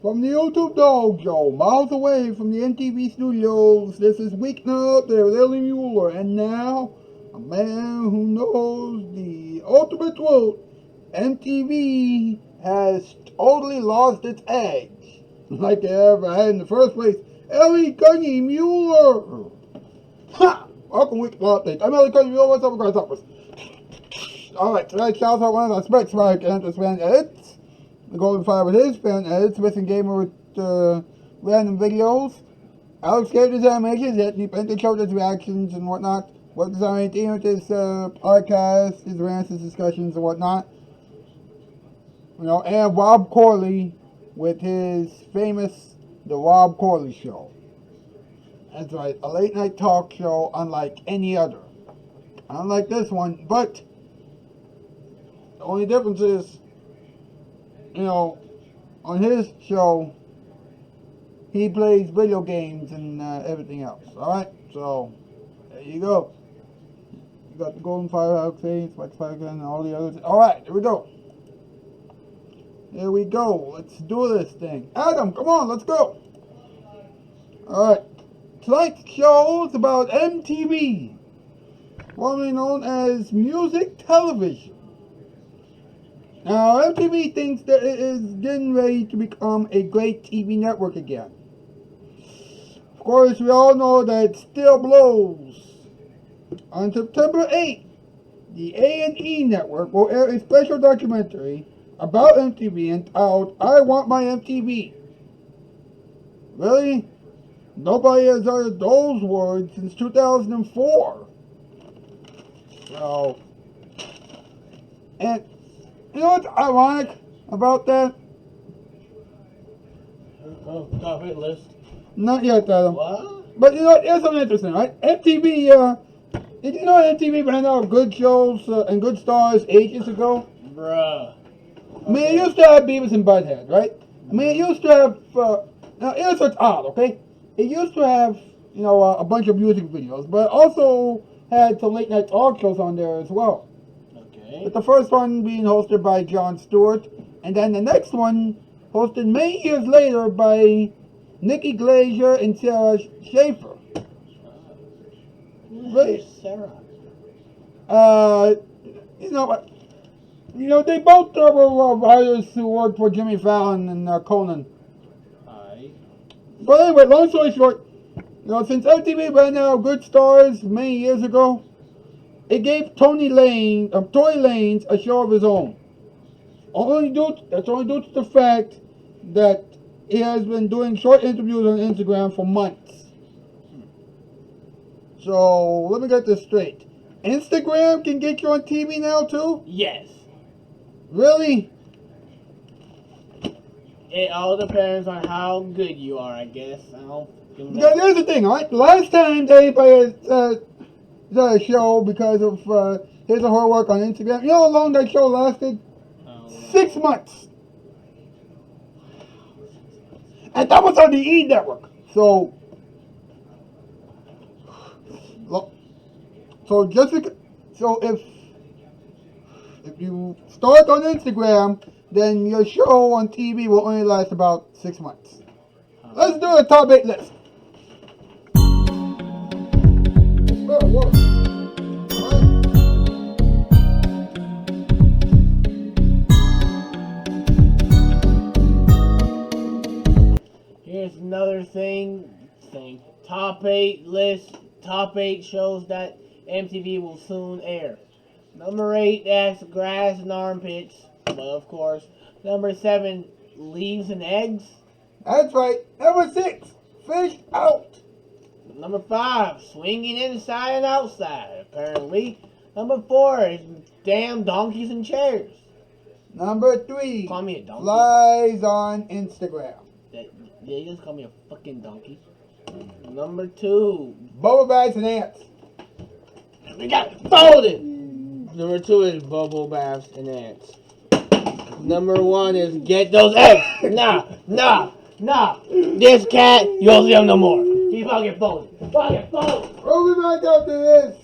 From the YouTube Dog Show, miles away from the MTV studios, this is Weeknight there with Ellie Muller, and now, a man who knows the ultimate truth, MTV has totally lost its edge, like they ever had in the first place. Ellie Gunny Muller! Ha! Welcome Weeknight Update. I'm Ellie Gunny Muller, what's up, guys? Alright, tonight's shout out one of the specs like Anthony Fan Edits. The Golden Fire with his fan edits, Missing Gamer with random videos, Alex gave his animations, Anthony Penta showed his reactions and whatnot, Web Design 18 with his podcast, his rants, his discussions and whatnot, and Rob Corley with his famous The Rob Corley Show. That's right, a late night talk show unlike any other. Unlike this one, but the only difference is, on his show, he plays video games and everything else. Alright? So, there you go. You got the Golden Firehouse thing, Spike Spiker, and all the others. Alright, here we go. Here we go. Let's do this thing. Adam, come on, let's go. Alright. Tonight's show is about MTV, formerly known as Music Television. Now, MTV thinks that it is getting ready to become a great TV network again. Of course, we all know that it still blows. On September 8th, the A&E network will air a special documentary about MTV entitled I Want My MTV. Really? Nobody has uttered those words since 2004. So, and you know what's ironic about that? Top 8 list. Not yet, Adam. What? But you know what? Here's something interesting, right? MTV, did you know MTV ran out of good shows and good stars ages ago? Bruh. I mean, it used to have Beavis and Butthead, right? I mean, it used to have, now here's what's odd, okay? It used to have, a bunch of music videos, but it also had some late night talk shows on there as well. With the first one being hosted by Jon Stewart, and then the next one hosted many years later by Nikki Glaser and Sarah Schaefer. Who's Sarah? They both were writers who worked for Jimmy Fallon and Conan. Aye. But anyway, long story short, since MTV ran out of good stars many years ago, it gave Tory Lanez a show of his own. That's only due to the fact that he has been doing short interviews on Instagram for months. So, let me get this straight. Instagram can get you on TV now too? Yes. Really? It all depends on how good you are, I guess. I don't Here's the thing, alright? Last time anybody a show because of his or her work on Instagram. You know how long that show lasted? 6 months. And that was on the E network. So if you start on Instagram, then your show on TV will only last about 6 months. Let's do the top 8 list. Here's another thing. Top 8 list. Top 8 shows that MTV will soon air. Number 8, that's Grass and Armpits. Well, of course. Number 7, Leaves and Eggs. That's right. Number 6, Fish Out. Number 5, Swinging Inside and Outside, apparently. Number 4 is Damn Donkeys and Chairs. Number 3, Call me a donkey. Lies on Instagram. Yeah, you just call me a fucking donkey. Number 2, Bubble Baths and Ants. we got folded. Number 2 is Bubble Baths and Ants. Number 1 is Get Those Eggs. Nah. This cat, you'll see him no more. He's fucking folded. Fucking folded. We'll be back after this.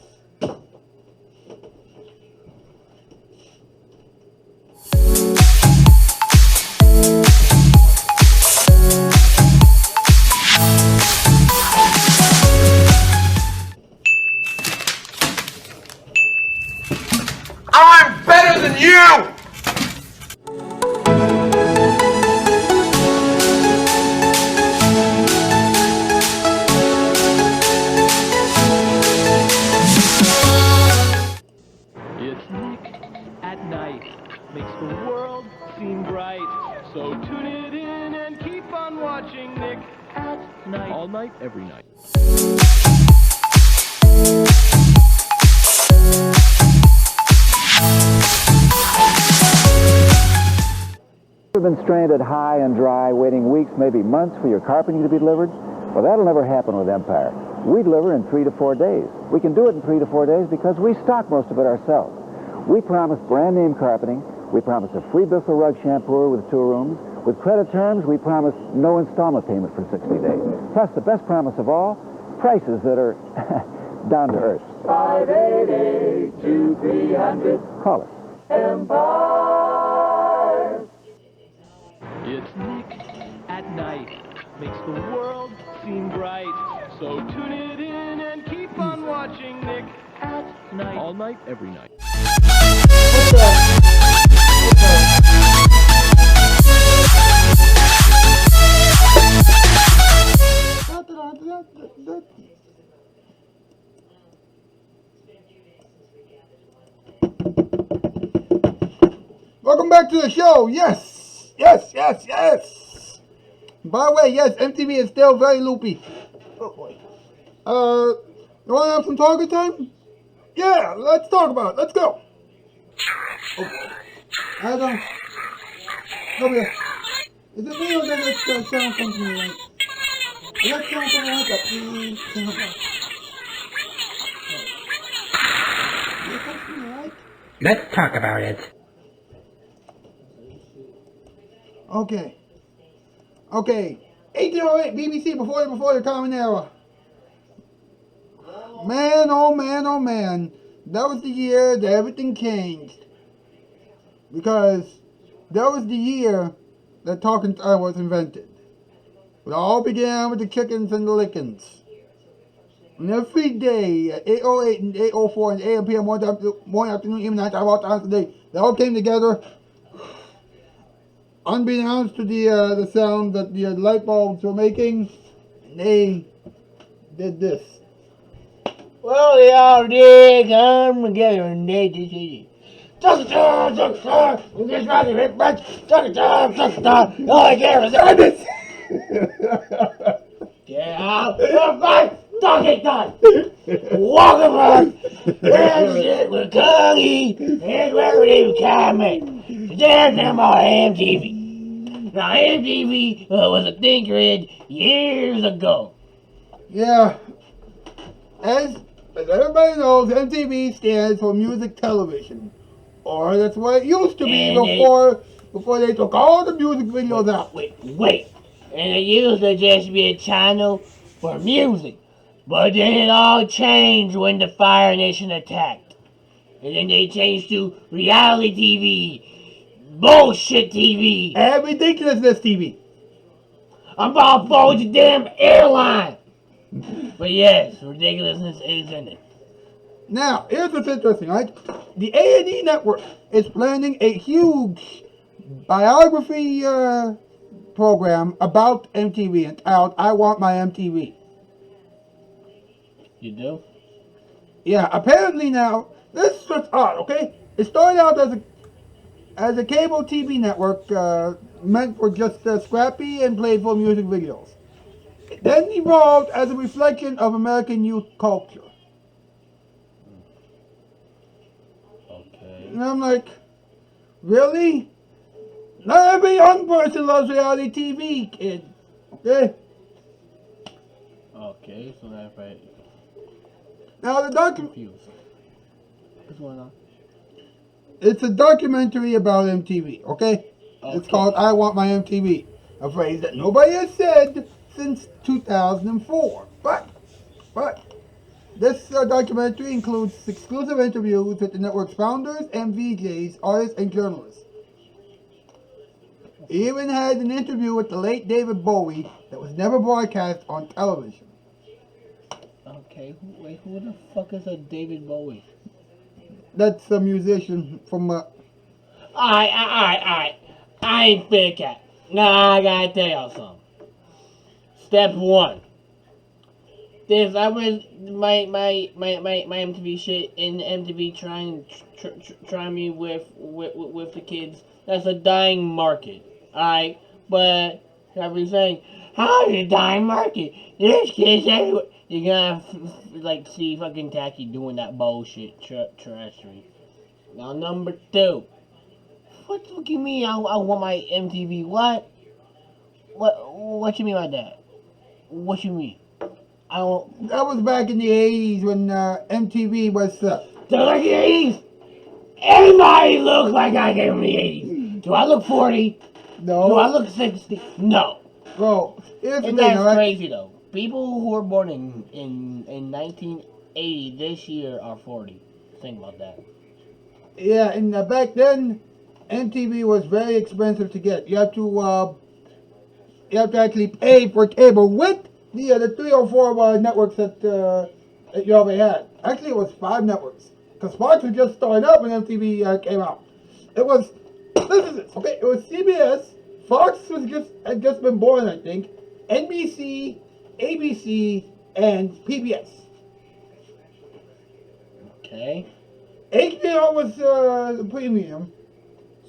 watching Nick at Night. All night, every night. You've been stranded high and dry, waiting weeks, maybe months for your carpeting to be delivered? Well, that'll never happen with Empire. We deliver in 3 to 4 days. We can do it in 3 to 4 days because we stock most of it ourselves. We promise brand name carpeting. We promise a free Bissell rug shampooer with 2 rooms. With credit terms, we promise no installment payment for 60 days. Plus, the best promise of all, prices that are down to earth. 588-2300. Call us. Empire. It's Nick at Night. Makes the world seem bright. So tune it in and keep on watching Nick at Night. All night, every night. Welcome back to the show. Yes, yes, yes, yes. By the way, yes, MTV is still very loopy. Oh boy. You want to have some talking time? Yeah, let's talk about it. Let's go. Oh boy. I don't. Come here. Is it me or does it sound something like? Does that sound something like that? Let's talk about it. Okay. Okay. 1808 BBC before the Common Era. Man, oh man, oh man. That was the year that everything changed. Because that was the year that talking was invented. It all began with the chickens and the lickens. And every day at 8:08 and 8:04 and 8 p.m. morning afternoon, even night, about times a day, they all came together. Unbeknownst to the sound that the light bulbs were making, they did this. Well, they all did come together and they decided. All I care is this. Get out of my talking time. Welcome back. We're Congie and we're coming. Today I'm about MTV. Now MTV was a thing created years ago. Yeah. As everybody knows, MTV stands for music television. Or that's what it used to be before they took all the music videos out. Wait. And it used to just be a channel for music. But then it all changed when the Fire Nation attacked. And then they changed to reality TV. Bullshit TV. And ridiculousness TV. I'm about to fold your damn airline. But yes, ridiculousness is in it. Now, here's what's interesting, right? The A&E network is planning a huge biography program about MTV entitled I Want My MTV. You do? Yeah, apparently now, this is what's odd, okay? It started out as a cable TV network meant for just scrappy and playful music videos. It then evolved as a reflection of American youth culture. Okay. And I'm like, really? Not every young person loves reality TV, kid. Okay? Okay, so that's right. Now the Confused. What's going on? it's a documentary about MTV, okay? It's called I Want My MTV. A phrase that nobody has said since 2004. But this documentary includes exclusive interviews with the network's founders, MVJs, artists, and journalists. It even had an interview with the late David Bowie that was never broadcast on television. Okay, wait, who the fuck is a David Bowie? That's a musician from... I ain't fit cat. Now I gotta tell y'all something. Step one. This I was my MTV shit in MTV trying me with the kids. That's a dying market. Alright? But like we saying, How is the dying market? There's kids everywhere. You're gonna like see fucking Tacky doing that bullshit terrestrial. Now number 2. What the fuck you mean? I want my MTV? What? What you mean by that? What you mean? I don't. That was back in the 80s when MTV was. So like the 80s. Everybody looks like I came from the 80s. Do I look 40? No. Do I look 60? No. Bro, here's the And thing, that's alright? crazy though. People who were born in 1980 this year are 40. Think about that. Yeah, and back then, MTV was very expensive to get. You have to actually pay for cable with the 3 or 4 networks that you already had. Actually, it was 5 networks. Because Fox was just starting up when MTV came out. It was, listen to this, okay? It was CBS, Fox had just been born, I think, NBC, ABC, and PBS. Okay. HBO was the premium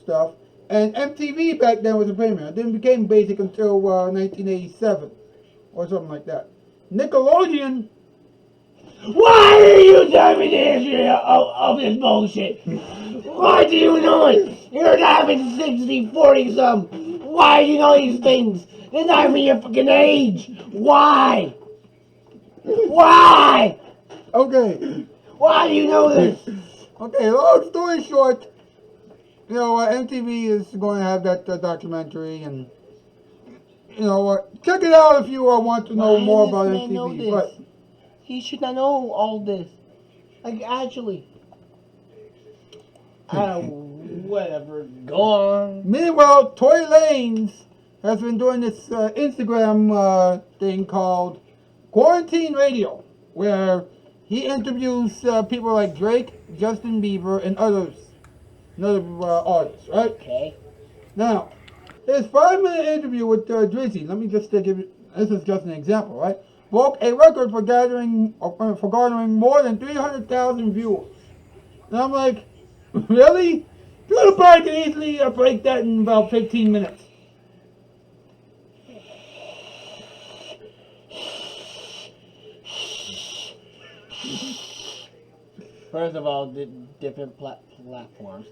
stuff, and MTV back then was a premium. It didn't become basic until 1987 or something like that. Nickelodeon. Why are you telling me the history of this bullshit? Why do you know it? You're not even 60, 40 some. Why do you know these things? They're not even your fucking age. Why? Why? Okay, Why do you know this? okay. Long story short, you know MTV is going to have that documentary, and you know what? Check it out if you want to know Why more does about this man know MTV. this? But He should not know all this. Like, actually. Whatever. Go on. meanwhile, Tory Lanez has been doing this Instagram thing called Quarantine Radio, where he interviews people like Drake, Justin Bieber, and others, and other artists, right? Okay. Now, his 5-minute interview with Drizzy, let me just give you, this is just an example, right? Broke a record for garnering more than 300,000 viewers. And I'm like, really? PewDiePie can easily break that in about 15 minutes. First of all, the different platforms.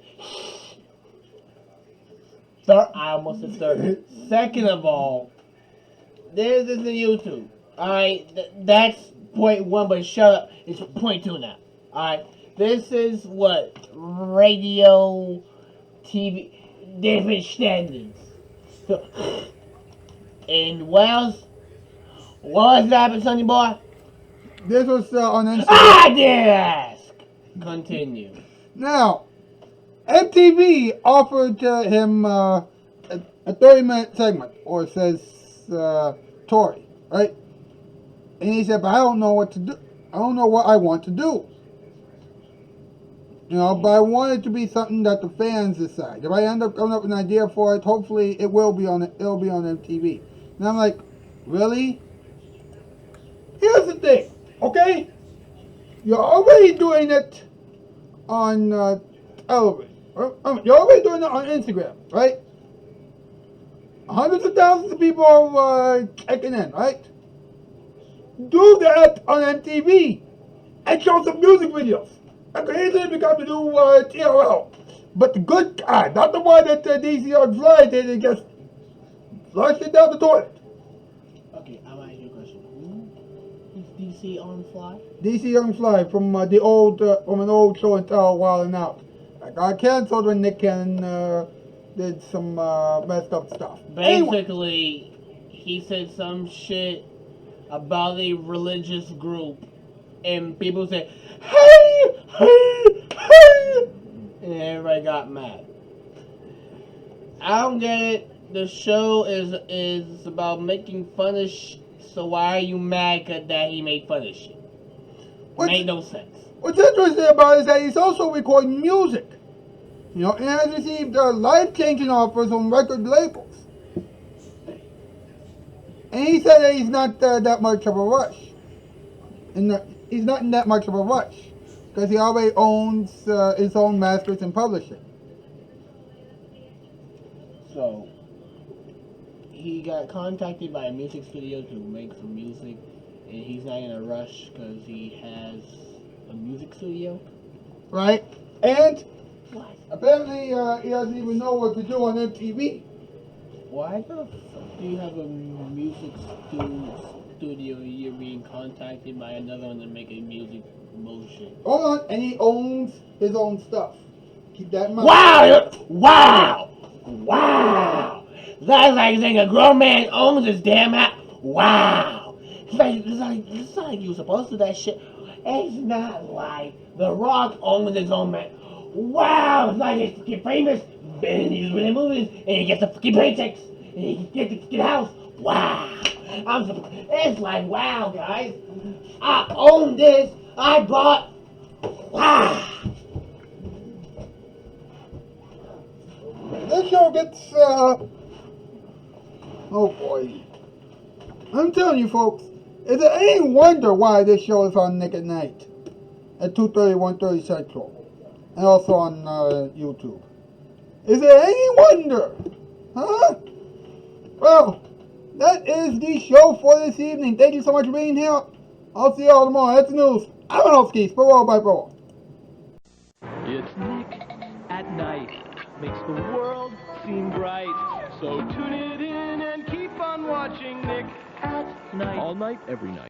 Third, I almost said third. Second of all, there's this on YouTube. Alright, that's point 1, but shut up. It's point 2 now. Alright, this is what? Radio, TV, different standards. So, and what else? What was that happened, Sonny Boy? This was on Instagram. I did ask! Continue. Now, MTV offered him a 30-minute segment, or says Tory, right? And he said, but I don't know what to do. I don't know what I want to do. You know, but I want it to be something that the fans decide. If I end up coming up with an idea for it, hopefully it will be on MTV. And I'm like, really? Here's the thing, okay? You're already doing it on television. You're already doing it on Instagram, right? Hundreds of thousands of people are checking in, right? Do that on MTV and show some music videos. I could easily become the new TRL. But the good kind, not the one that DZone Fly did and just flushed it down the toilet. Okay, I'll ask you a question. Who is DC on Fly? DZone Fly from an old show and tell Wild and Out. I got canceled when Nick Cannon did some messed up stuff. Basically, he said some shit about a religious group, and people said, hey, hey, hey, and everybody got mad. I don't get it. The show is about making fun of so why are you mad that he made fun of shit? Made no sense. What's interesting about it is that he's also recording music. You know, and has received life-changing offers from record labels. And he said that he's not that much of a rush. He's not in that much of a rush. Because he already owns his own masters and publishing. So, he got contacted by a music studio to make some music, and he's not in a rush because he has a music studio. Right? And What? apparently he doesn't even know what to do on MTV. Why the fuck do you have a music studio and you're being contacted by another one to make a music motion? Hold on, and he owns his own stuff. Keep that in mind. Wow! Wow! Wow! That's like saying a grown man owns his damn house. Wow! It's like you're supposed to do that shit. It's not like The Rock owns his own man. Wow! It's like he's fucking famous, and he's in movies, and he gets the fucking paychecks, and he gets the fucking house. Wow! It's like, wow, guys. I own this. I bought. Wow! This show gets, oh boy. I'm telling you folks, is it any wonder why this show is on Nick at Night at 2:30, 1:30 Central, and also on YouTube? Is it any wonder? Huh? Well, that is the show for this evening. Thank you so much for being here. I'll see you all tomorrow. That's the news. I'm Anowski. Spiro by Pro. It's Nick at Night. Makes the world seem bright. So tune it in and keep on watching Nick at Night. All night, every night.